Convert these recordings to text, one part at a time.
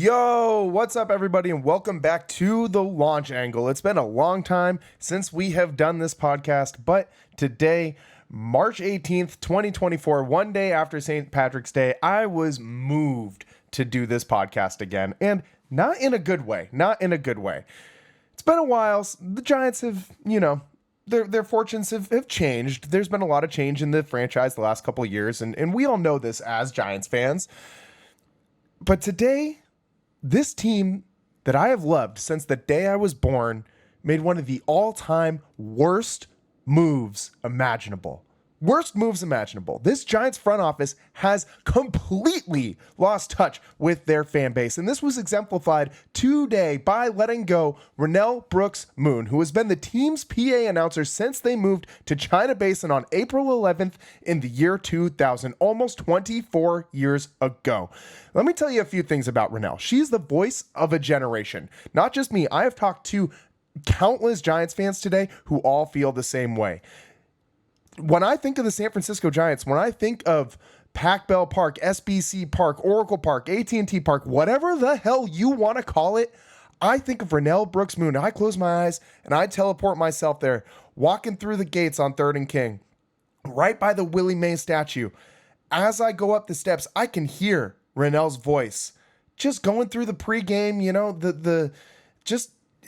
Yo, what's up, everybody, and welcome back to the launch angle. It's been a long time since we have done this podcast, but today, March 18th, 2024, one day after St. Patrick's Day, I was moved to do this podcast again, and not in a good way. It's been a while. The Giants have, their fortunes have changed. There's been a lot of change in the franchise the last couple of years, and we all know this as Giants fans. But today, this team that I have loved since the day I was born made one of the all-time worst moves imaginable. This Giants front office has completely lost touch with their fan base. And this was exemplified today by letting go Renel Brooks-Moon, who has been the team's PA announcer since they moved to China Basin on April 11th in the year 2000, almost 24 years ago. Let me tell you a few things about Renel. She's the voice of a generation. Not just me. I have talked to countless Giants fans today who all feel the same way. When I think of the San Francisco Giants, when I think of Pac Bell Park, SBC Park, Oracle Park, AT&T Park, whatever the hell you want to call it, I think of Renel Brooks-Moon. I close my eyes and I teleport myself there, walking through the gates on 3rd and King, right by the Willie Mays statue. As I go up the steps, I can hear Renel's voice just going through the pregame,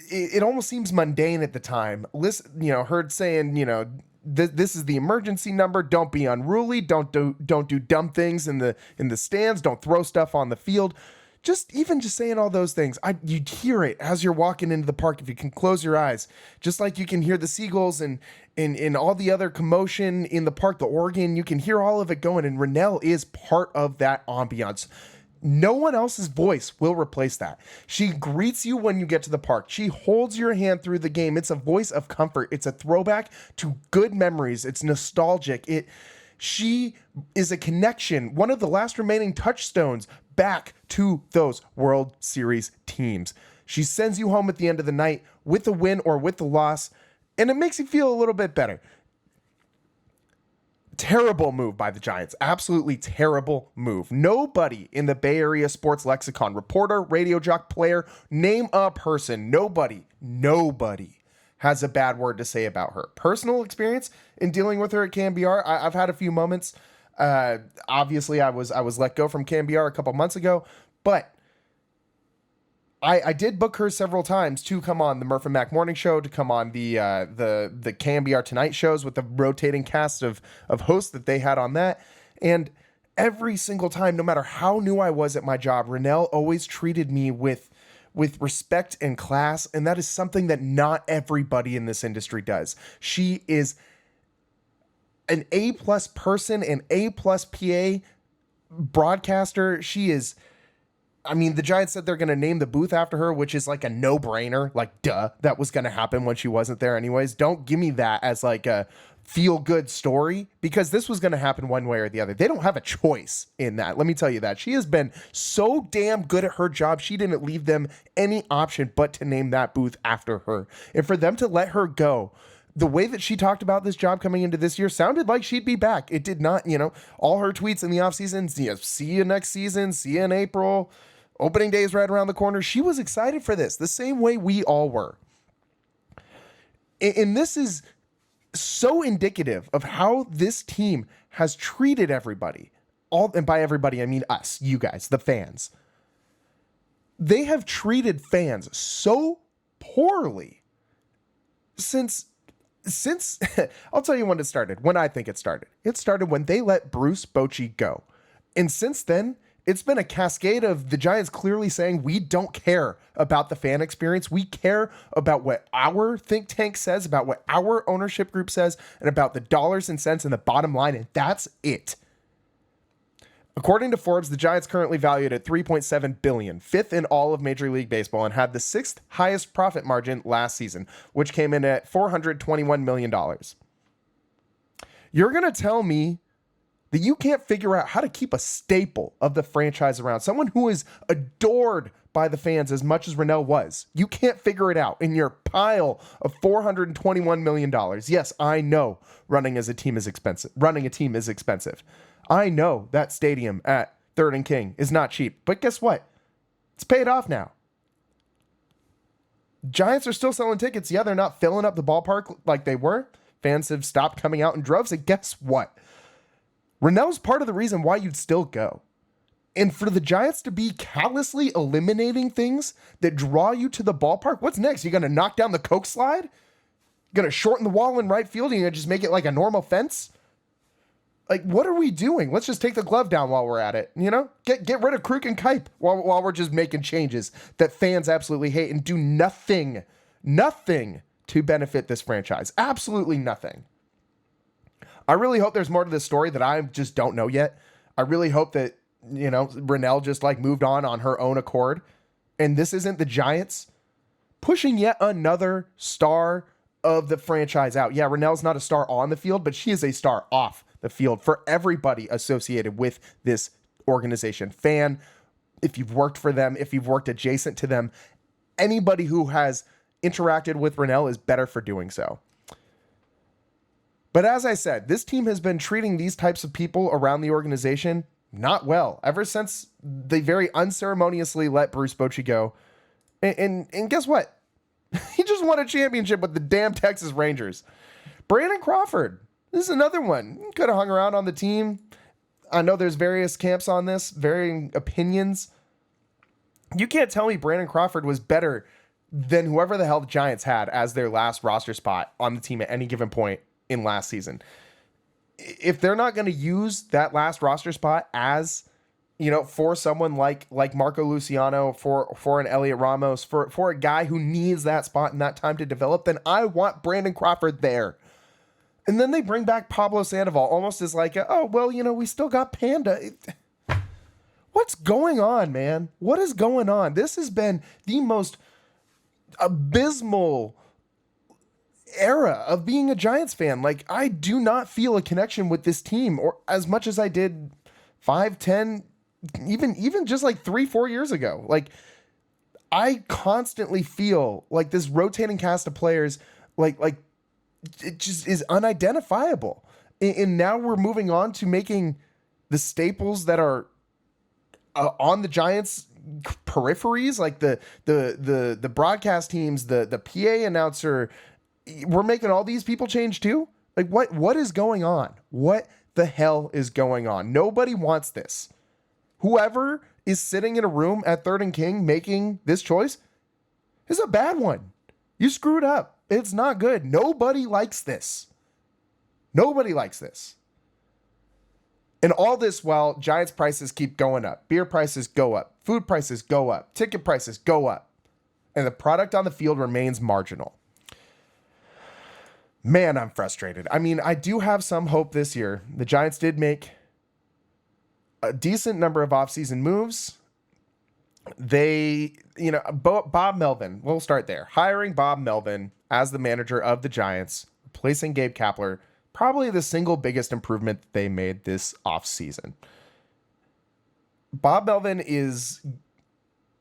it almost seems mundane at the time. Listen, heard saying, this is the emergency number. Don't be unruly. Don't do dumb things in the stands. Don't throw stuff on the field. Just saying all those things. You'd hear it as you're walking into the park if you can close your eyes. Just like you can hear the seagulls and all the other commotion in the park, the organ, you can hear all of it going. And Renel is part of that ambiance. No one else's voice will replace that. She greets you when you get to the park. She holds your hand through the game. It's a voice of comfort. It's a throwback to good memories. It's nostalgic. She is a connection, one of the last remaining touchstones back to those World Series teams. She sends you home at the end of the night with a win or with the loss, and it makes you feel a little bit better. Terrible move by the Giants. Absolutely terrible move. Nobody in the Bay Area sports lexicon, reporter, radio jock, player, name a person, nobody has a bad word to say about her. Personal experience in dealing with her at KMBR, I've had a few moments. Obviously, I was let go from KMBR a couple months ago, but I did book her several times to come on the Murph and Mac Morning Show, to come on the KMBR Tonight shows with the rotating cast of hosts that they had on that. And every single time, no matter how new I was at my job, Renel always treated me with respect and class. And that is something that not everybody in this industry does. She is an A+ person, an A+ PA broadcaster. She is... the Giants said they're going to name the booth after her, which is like a no-brainer. Like, duh, that was going to happen when she wasn't there anyways. Don't give me that as like a feel-good story, because this was going to happen one way or the other. They don't have a choice in that. Let me tell you that. She has been so damn good at her job, she didn't leave them any option but to name that booth after her. And for them to let her go, the way that she talked about this job coming into this year sounded like she'd be back. It did not, all her tweets in the offseason, see you next season, see you in April. Opening day is right around the corner. She was excited for this, the same way we all were. And this is so indicative of how this team has treated everybody. And by everybody, I mean us, you guys, the fans. They have treated fans so poorly since I'll tell you when it started, when I think it started. It started when they let Bruce Bochy go. And since then, it's been a cascade of the Giants clearly saying, we don't care about the fan experience. We care about what our think tank says, about what our ownership group says, and about the dollars and cents and the bottom line, and that's it. According to Forbes, the Giants currently valued at $3.7 billion, fifth in all of Major League Baseball, and had the sixth highest profit margin last season, which came in at $421 million. You're going to tell me that you can't figure out how to keep a staple of the franchise around, someone who is adored by the fans as much as Renel was. You can't figure it out in your pile of $421 million. Yes, I know running a team is expensive. I know that stadium at 3rd and King is not cheap. But guess what? It's paid off now. Giants are still selling tickets. Yeah, they're not filling up the ballpark like they were. Fans have stopped coming out in droves. And guess what? Renel's part of the reason why you'd still go. And for the Giants to be callously eliminating things that draw you to the ballpark, what's next? You going to knock down the Coke slide? Going to shorten the wall in right field and you're going to just make it like a normal fence? Like, what are we doing? Let's just take the glove down while we're at it. You know, get rid of Kruk and Kipe while we're just making changes that fans absolutely hate and do nothing to benefit this franchise. Absolutely nothing. I really hope there's more to this story that I just don't know yet. I really hope that, you know, Renel just like moved on her own accord. And this isn't the Giants pushing yet another star of the franchise out. Yeah, Renel's not a star on the field, but she is a star off the field for everybody associated with this organization. Fan, if you've worked for them, if you've worked adjacent to them, anybody who has interacted with Renel is better for doing so. But as I said, this team has been treating these types of people around the organization not well ever since they very unceremoniously let Bruce Bochy go. And guess what? He just won a championship with the damn Texas Rangers. Brandon Crawford, this is another one. Could have hung around on the team. I know there's various camps on this, varying opinions. You can't tell me Brandon Crawford was better than whoever the hell the Giants had as their last roster spot on the team at any given point in last season. If they're not going to use that last roster spot as, you know, for someone like Marco Luciano, for an Elliot Ramos, for a guy who needs that spot and that time to develop, then I want Brandon Crawford there. And then they bring back Pablo Sandoval almost as like, oh, well, you know, we still got Panda. What's going on, man? What is going on? This has been the most abysmal era of being a Giants fan. Like, I do not feel a connection with this team or as much as I did 5, 10, even just like 3-4 years ago. Like, I constantly feel like this rotating cast of players, like it just is unidentifiable. And now we're moving on to making the staples that are on the Giants peripheries, like the broadcast teams, the PA announcer. We're making all these people change too. Like, what is going on? What the hell is going on? Nobody wants this. Whoever is sitting in a room at 3rd and King making this choice is a bad one. You screwed up. It's not good. Nobody likes this. Nobody likes this. And all this while Giants prices keep going up. Beer prices go up. Food prices go up. Ticket prices go up. And the product on the field remains marginal. Man, I'm frustrated. I mean, I do have some hope this year. The Giants did make a decent number of offseason moves. They, you know, Bob Melvin, we'll start there. Hiring Bob Melvin as the manager of the Giants, replacing Gabe Kapler, probably the single biggest improvement that they made this offseason. Bob Melvin is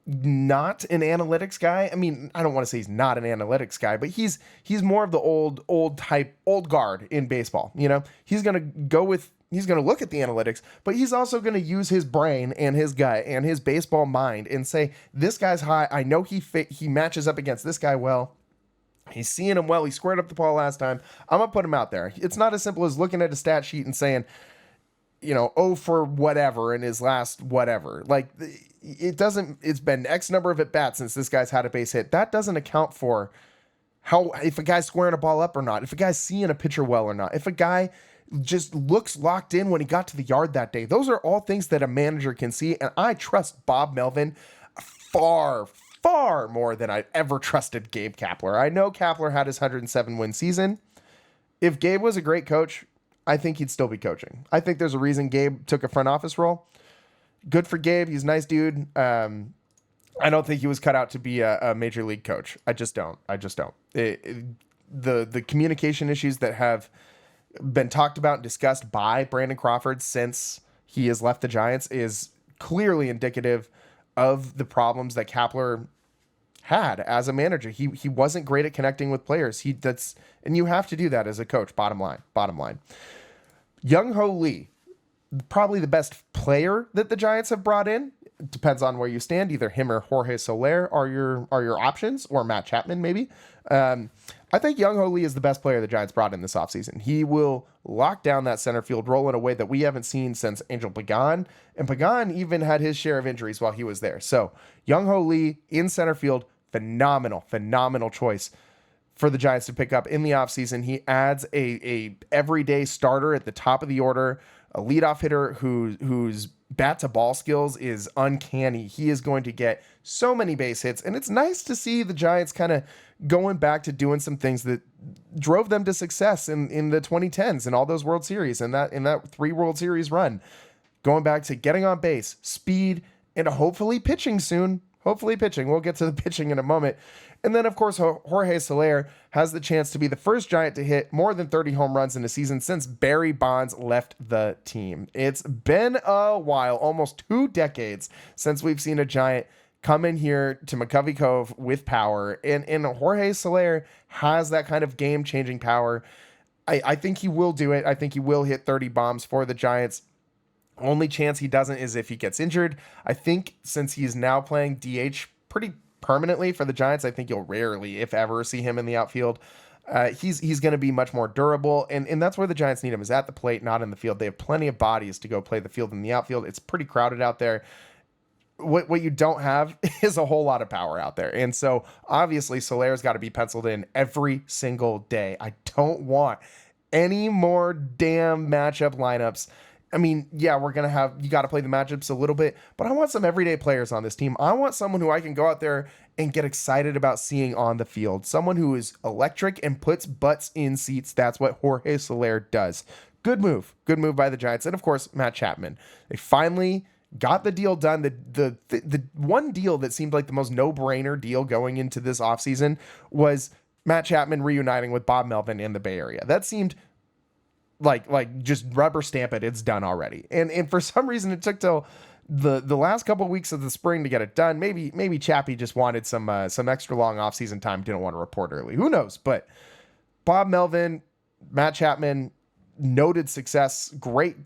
not an analytics guy. I mean, I don't want to say he's not an analytics guy, but he's more of the old guard in baseball. You know, he's going to look at the analytics, but he's also going to use his brain and his gut and his baseball mind and say, this guy's high. I know he matches up against this guy well. He's seeing him well. He squared up the ball last time. I'm going to put him out there. It's not as simple as looking at a stat sheet and saying, you know, oh, for whatever in his last whatever. Like, it's been X number of at bats since this guy's had a base hit. That doesn't account for if a guy's squaring a ball up or not, if a guy's seeing a pitcher well or not, if a guy just looks locked in when he got to the yard that day. Those are all things that a manager can see. And I trust Bob Melvin far more than I ever trusted Gabe Kapler. I know Kapler had his 107 win season. If Gabe was a great coach, I think he'd still be coaching. I think there's a reason Gabe took a front office role. Good for Gabe. He's a nice dude. I don't think he was cut out to be a major league coach. I just don't. The communication issues that have been talked about and discussed by Brandon Crawford since he has left the Giants is clearly indicative of the problems that Kapler had as a manager. He wasn't great at connecting with players. And you have to do that as a coach. Bottom line. Young Ho Lee, probably the best player that the Giants have brought in. depends on where you stand. Either him or Jorge Soler are your options, or Matt Chapman maybe. I think Young Ho Lee is the best player the Giants brought in this offseason. He will lock down that center field role in a way that we haven't seen since Angel Pagan. And Pagan even had his share of injuries while he was there. So Young Ho Lee in center field, phenomenal choice for the Giants to pick up in the offseason. He adds a everyday starter at the top of the order, a leadoff hitter whose bat to ball skills is uncanny. He is going to get so many base hits, and it's nice to see the Giants kind of going back to doing some things that drove them to success in the 2010s and all those World Series and that 3 World Series run. Going back to getting on base, speed, and hopefully pitching soon. Hopefully pitching. We'll get to the pitching in a moment. And then, of course, Jorge Soler has the chance to be the first Giant to hit more than 30 home runs in a season since Barry Bonds left the team. It's been a while, almost 2 decades, since we've seen a Giant come in here to McCovey Cove with power. And Jorge Soler has that kind of game-changing power. I think he will do it. I think he will hit 30 bombs for the Giants. Only chance he doesn't is if he gets injured. I think since he's now playing DH pretty permanently for the Giants, I think you'll rarely, if ever, see him in the outfield. He's going to be much more durable, and that's where the Giants need him, is at the plate, not in the field. They have plenty of bodies to go play the field in the outfield. It's pretty crowded out there. What you don't have is a whole lot of power out there. And so obviously Soler's got to be penciled in every single day. I don't want any more damn matchup lineups. I mean, yeah, you got to play the matchups a little bit, but I want some everyday players on this team. I want someone who I can go out there and get excited about seeing on the field. Someone who is electric and puts butts in seats. That's what Jorge Soler does. Good move by the Giants. And of course, Matt Chapman. They finally got the deal done. The one deal that seemed like the most no-brainer deal going into this offseason was Matt Chapman reuniting with Bob Melvin in the Bay Area. That seemed like just rubber stamp it. It's done already. And for some reason it took till the last couple of weeks of the spring to get it done. Maybe Chappie just wanted some extra long offseason time. Didn't want to report early. Who knows? But Bob Melvin, Matt Chapman, noted success. Great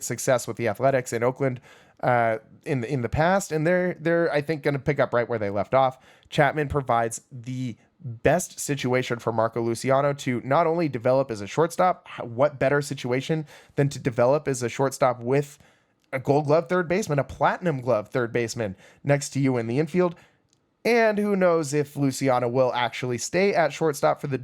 success with the Athletics in Oakland in the past, and they're I think going to pick up right where they left off. Chapman provides the best situation for Marco Luciano to not only develop as a shortstop. What better situation than to develop as a shortstop with a Gold Glove third baseman, a Platinum Glove third baseman next to you in the infield? And who knows if Luciano will actually stay at shortstop for the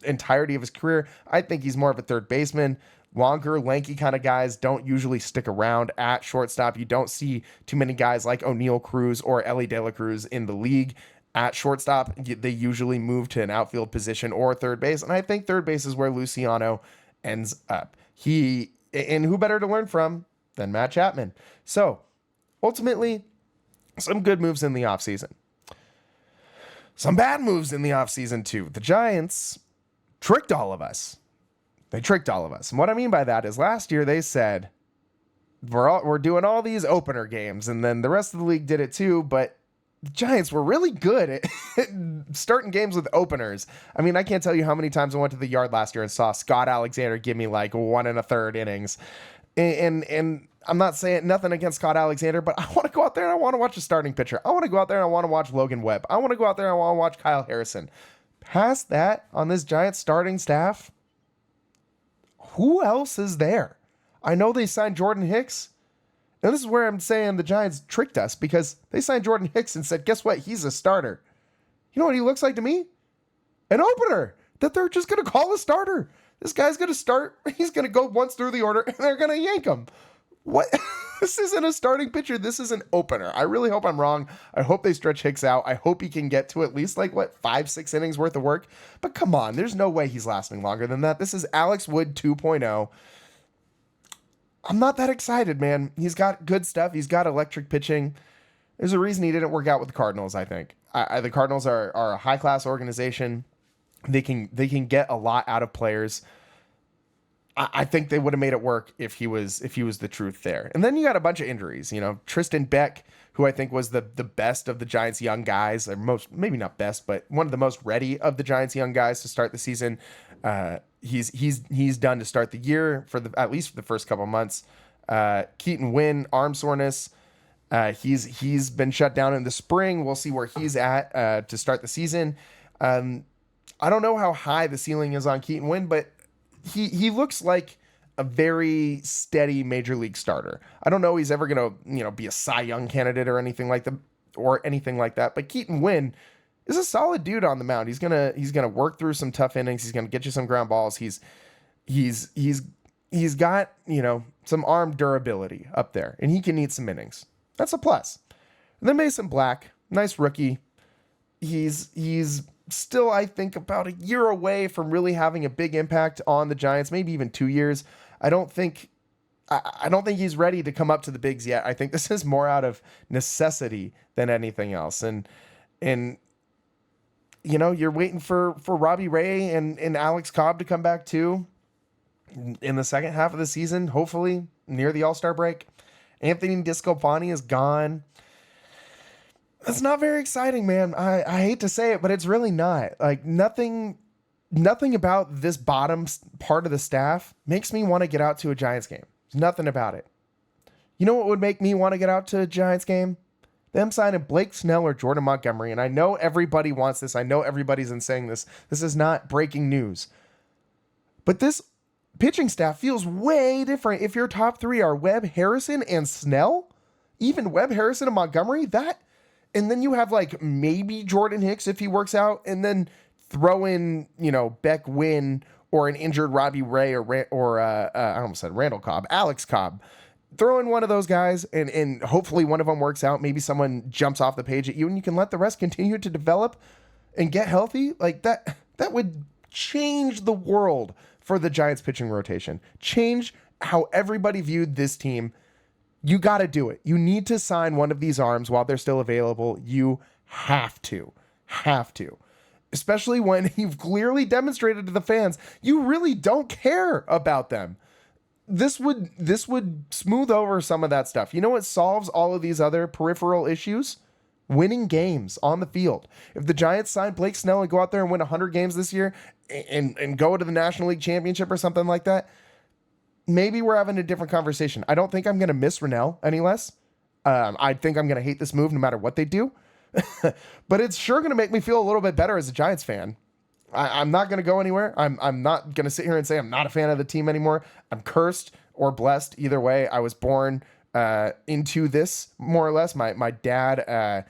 entirety of his career. I think he's more of a third baseman. Longer, lanky kind of guys don't usually stick around at shortstop. You don't see too many guys like O'Neal Cruz or Ellie De La Cruz in the league at shortstop. They usually move to an outfield position or third base, and I think third base is where Luciano ends up. And who better to learn from than Matt Chapman? So, ultimately, some good moves in the offseason. Some bad moves in the offseason, too. The Giants tricked all of us. They tricked all of us. And what I mean by that is last year they said, we're doing all these opener games, and then the rest of the league did it too, but the Giants were really good at starting games with openers. I mean, I can't tell you how many times I went to the yard last year and saw Scott Alexander give me like 1 1/3 innings. And I'm not saying nothing against Scott Alexander, but I want to go out there and I want to watch a starting pitcher. I want to go out there and I want to watch Logan Webb. I want to go out there and I want to watch Kyle Harrison. Past that, on this Giants starting staff, who else is there? I know they signed Jordan Hicks. And this is where I'm saying the Giants tricked us, because they signed Jordan Hicks and said, guess what? He's a starter. You know what he looks like to me? An opener that they're just going to call a starter. This guy's going to start. He's going to go once through the order and they're going to yank him. What? This isn't a starting pitcher. This is an opener. I really hope I'm wrong. I hope they stretch Hicks out. I hope he can get to at least 5-6 innings worth of work. But come on, there's no way he's lasting longer than that. This is Alex Wood 2.0. I'm not that excited, man. He's got good stuff. He's got electric pitching. There's a reason he didn't work out with the Cardinals, I think. The Cardinals are a high-class organization. They can get a lot out of players. I think they would have made it work if he was the truth there. And then you got a bunch of injuries. You know, Tristan Beck, who I think was the best of the Giants' young guys, or maybe not best, but one of the most ready of the Giants' young guys to start the season. He's done to start the year at least for the first couple months. Keaton Wynn, arm soreness. He's been shut down in the spring. We'll see where he's at to start the season. I don't know how high the ceiling is on Keaton Wynn, but he looks like a very steady major league starter. I don't know he's ever gonna be a Cy Young candidate or anything like that. But Keaton Wynn is a solid dude on the mound. He's gonna work through some tough innings. He's gonna get you some ground balls. He's got some arm durability up there, and he can eat some innings. That's a plus. And then Mason Black, nice rookie. He's still, I think, about a year away from really having a big impact on the Giants, maybe even 2 years. I don't think he's ready to come up to the bigs yet. I think this is more out of necessity than anything else. And you're waiting for Robbie Ray and Alex Cobb to come back too in the second half of the season, hopefully near the All-Star break. Anthony Discopani is gone. That's not very exciting, man. I hate to say it, but it's really not. Like, nothing about this bottom part of the staff makes me want to get out to a Giants game. There's nothing about it. You know what would make me want to get out to a Giants game? Them signing Blake Snell or Jordan Montgomery. And I know everybody wants this. I know everybody's in saying this. This is not breaking news. But this pitching staff feels way different if your top three are Webb, Harrison, and Snell. Even Webb, Harrison, and Montgomery. And then you have like maybe Jordan Hicks if he works out, and then throw in Beck Wynn or an injured Robbie Ray or I almost said Randall Cobb, Alex Cobb. Throw in one of those guys, and hopefully one of them works out. Maybe someone jumps off the page at you, and you can let the rest continue to develop and get healthy. Like that would change the world for the Giants pitching rotation. Change how everybody viewed this team. You got to do it. You need to sign one of these arms while they're still available. You have to. Especially when you've clearly demonstrated to the fans you really don't care about them. This would smooth over some of that stuff. You know what solves all of these other peripheral issues? Winning games on the field. If the Giants sign Blake Snell and go out there and win 100 games this year and go to the National League Championship or something like that, maybe we're having a different conversation. I don't think I'm going to miss Renel any less. I think I'm going to hate this move no matter what they do. But it's sure going to make me feel a little bit better as a Giants fan. I'm not going to go anywhere. I'm not going to sit here and say I'm not a fan of the team anymore. I'm cursed or blessed. Either way, I was born into this, more or less. My dad,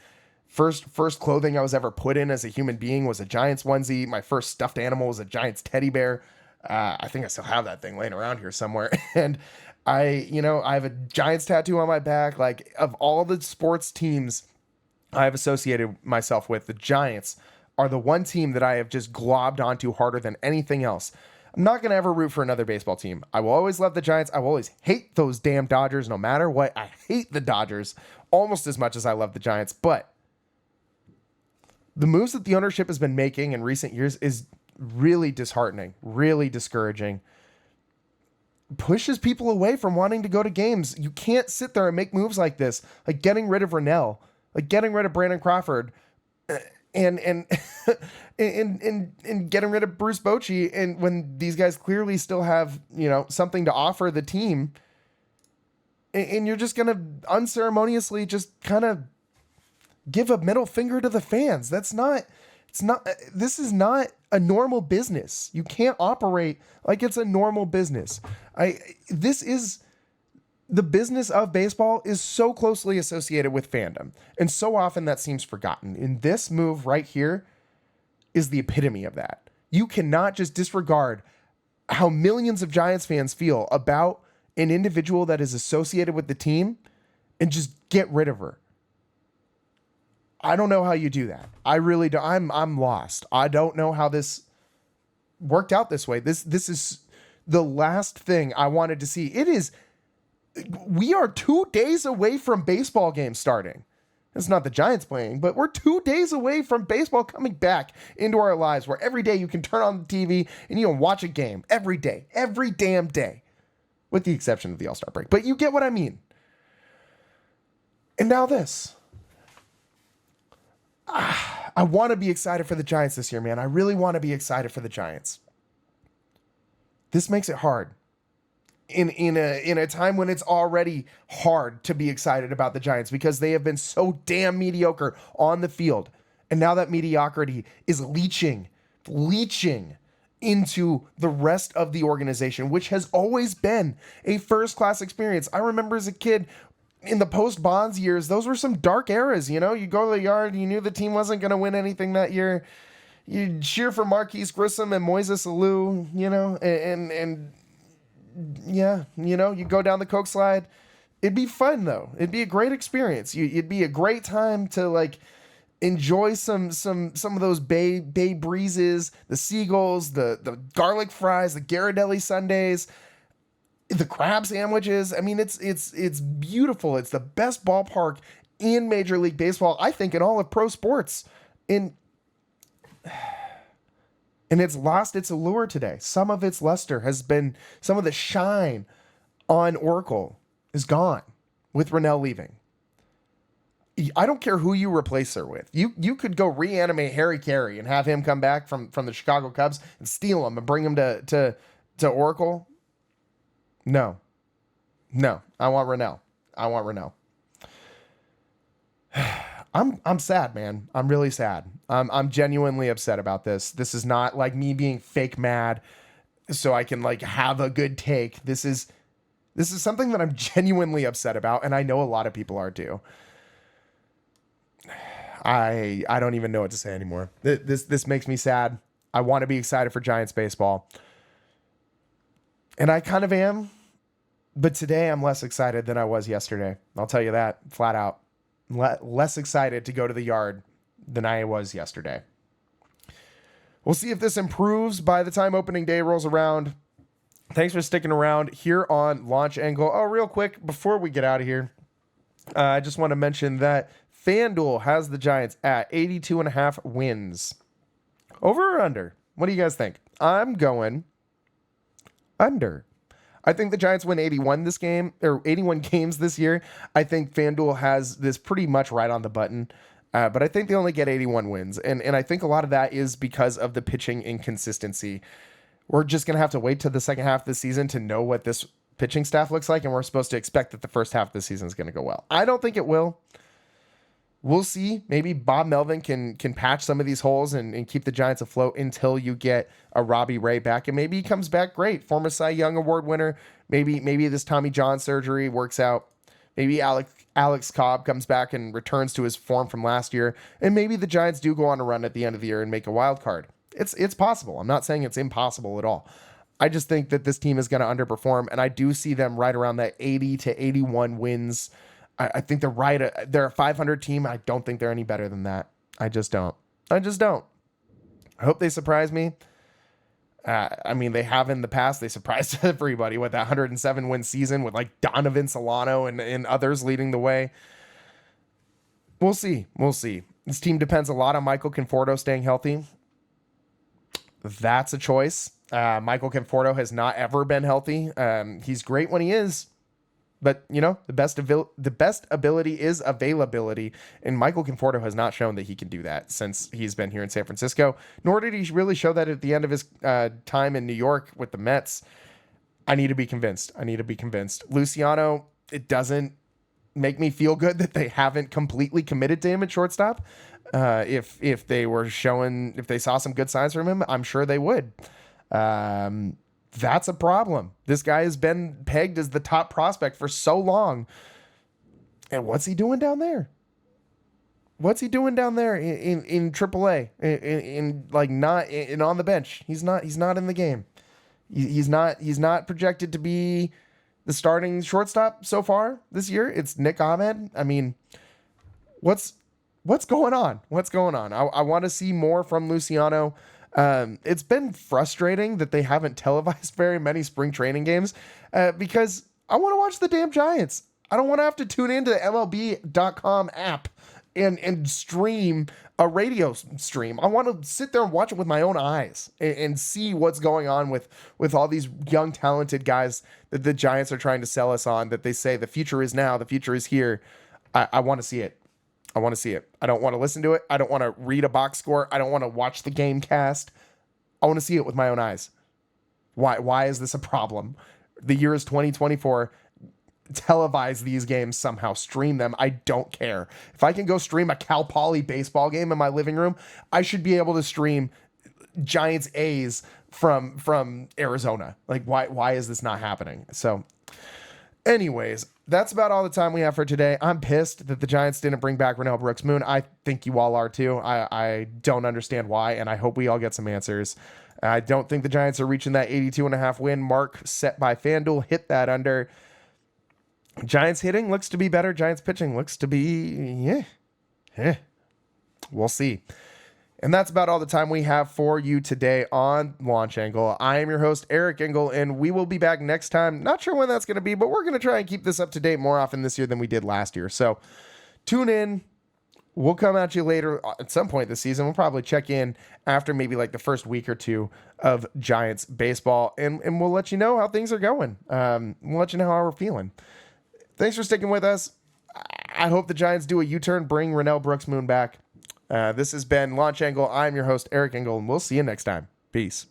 first clothing I was ever put in as a human being was a Giants onesie. My first stuffed animal was a Giants teddy bear. I think I still have that thing laying around here somewhere. And I have a Giants tattoo on my back. Like, of all the sports teams I've associated myself with, the Giants are the one team that I have just globbed onto harder than anything else. I'm not going to ever root for another baseball team. I will always love the Giants. I will always hate those damn Dodgers no matter what. I hate the Dodgers almost as much as I love the Giants. But the moves that the ownership has been making in recent years is really disheartening, really discouraging. Pushes people away from wanting to go to games. You can't sit there and make moves like this, like getting rid of Renel, like getting rid of Brandon Crawford, and getting rid of Bruce Bochy, and when these guys clearly still have something to offer the team, and you're just gonna unceremoniously just kind of give a middle finger to the fans. This is not a normal business. You can't operate like it's a normal business. The business of baseball is so closely associated with fandom, and so often that seems forgotten. And this move right here is the epitome of that. You cannot just disregard how millions of Giants fans feel about an individual that is associated with the team and just get rid of her. I don't know how you do that. I really don't. I'm lost. I don't know how this worked out this way. This is the last thing I wanted to see. We are 2 days away from baseball games starting. It's not the Giants playing, but we're 2 days away from baseball coming back into our lives, where every day you can turn on the TV and you can watch a game every day, every damn day, with the exception of the All-Star break. But you get what I mean. And now this. I want to be excited for the Giants this year, man. I really want to be excited for the Giants. This makes it hard. in a time when it's already hard to be excited about the Giants because they have been so damn mediocre on the field. And now that mediocrity is leaching into the rest of the organization, which has always been a first-class experience. I remember as a kid in the post-Bonds years, those were some dark eras. You know, you go to the yard, you knew the team wasn't going to win anything that year. You cheer for Marquise Grissom and Moises Alou, you know, and yeah, you know, you go down the Coke slide. It'd be fun though. It'd be a great experience. It'd be a great time to like enjoy some of those bay breezes, the seagulls, the garlic fries, the Ghirardelli sundaes, the crab sandwiches. I mean, it's beautiful. It's the best ballpark in Major League Baseball, I think, in all of pro sports. And it's lost its allure today. Some of its luster has been, some of the shine on Oracle is gone with Renel leaving. I don't care who you replace her with. You could go reanimate Harry Carey and have him come back from the Chicago Cubs and steal him and bring him to Oracle. No. I want Renel. I'm sad, man. I'm really sad. I'm genuinely upset about this. This is not like me being fake mad so I can like have a good take. This is something that I'm genuinely upset about, and I know a lot of people are too. I don't even know what to say anymore. This makes me sad. I want to be excited for Giants baseball. And I kind of am, but today I'm less excited than I was yesterday. I'll tell you that flat out. Less excited to go to the yard than I was yesterday. We'll see if this improves by the time opening day rolls around. Thanks for sticking around here on Launch Angle. Oh, real quick, before we get out of here, I just want to mention that FanDuel has the Giants at 82.5 wins. Over or under? What do you guys think? I'm going under. I think the Giants win 81 games this year. I think FanDuel has this pretty much right on the button. But I think they only get 81 wins. And I think a lot of that is because of the pitching inconsistency. We're just going to have to wait till the second half of the season to know what this pitching staff looks like. And we're supposed to expect that the first half of the season is going to go well. I don't think it will. We'll see. Maybe Bob Melvin can patch some of these holes and keep the Giants afloat until you get a Robbie Ray back. And maybe he comes back great. Former Cy Young Award winner. Maybe this Tommy John surgery works out. Maybe Alex Cobb comes back and returns to his form from last year. And maybe the Giants do go on a run at the end of the year and make a wild card. It's possible. I'm not saying it's impossible at all. I just think that this team is going to underperform. And I do see them right around that 80 to 81 wins. I think they're right. They're a 500 team. I don't think they're any better than that. I just don't. I hope they surprise me. I mean, they have in the past. They surprised everybody with that 107 win season with like Donovan Solano and others leading the way. We'll see. This team depends a lot on Michael Conforto staying healthy. That's a choice. Michael Conforto has not ever been healthy. He's great when he is. But, you know, the best ability is availability. And Michael Conforto has not shown that he can do that since he's been here in San Francisco. Nor did he really show that at the end of his time in New York with the Mets. I need to be convinced. Luciano, it doesn't make me feel good that they haven't completely committed to him at shortstop. If they saw some good signs from him, I'm sure they would. That's a problem. This guy has been pegged as the top prospect for so long. And what's he doing down there? in AAA? In on the bench. He's not in the game. He's not projected to be the starting shortstop so far this year. It's Nick Ahmed. I mean, what's going on? I want to see more from Luciano. It's been frustrating that they haven't televised very many spring training games because I want to watch the damn Giants. I don't want to have to tune into the MLB.com app and stream a radio stream. I want to sit there and watch it with my own eyes and see what's going on with all these young, talented guys that the Giants are trying to sell us on, that they say the future is now, the future is here. I want to see it. I want to see it. I don't want to listen to it. I don't want to read a box score. I don't want to watch the game cast. I want to see it with my own eyes. Why is this a problem? The year is 2024. Televise these games somehow, stream them. I don't care. If I can go stream a Cal Poly baseball game in my living room, I should be able to stream Giants A's from Arizona. Like, why is this not happening? So anyways, that's about all the time we have for today. I'm pissed that the Giants didn't bring back Renel Brooks-Moon. I think you all are too. I don't understand why, and I hope we all get some answers. I don't think the Giants are reaching that 82.5 win mark set by FanDuel. Hit that under. Giants hitting looks to be better. Giants pitching looks to be, we'll see. And that's about all the time we have for you today on Launch Angle. I am your host, Eric Engle, and we will be back next time. Not sure when that's going to be, but we're going to try and keep this up to date more often this year than we did last year. So tune in. We'll come at you later at some point this season. We'll probably check in after maybe like the first week or two of Giants baseball, and we'll let you know how things are going. We'll let you know how we're feeling. Thanks for sticking with us. I hope the Giants do a U-turn, bring Renel Brooks-Moon back. This has been Launch Angle. I'm your host, Eric Engle, and we'll see you next time. Peace.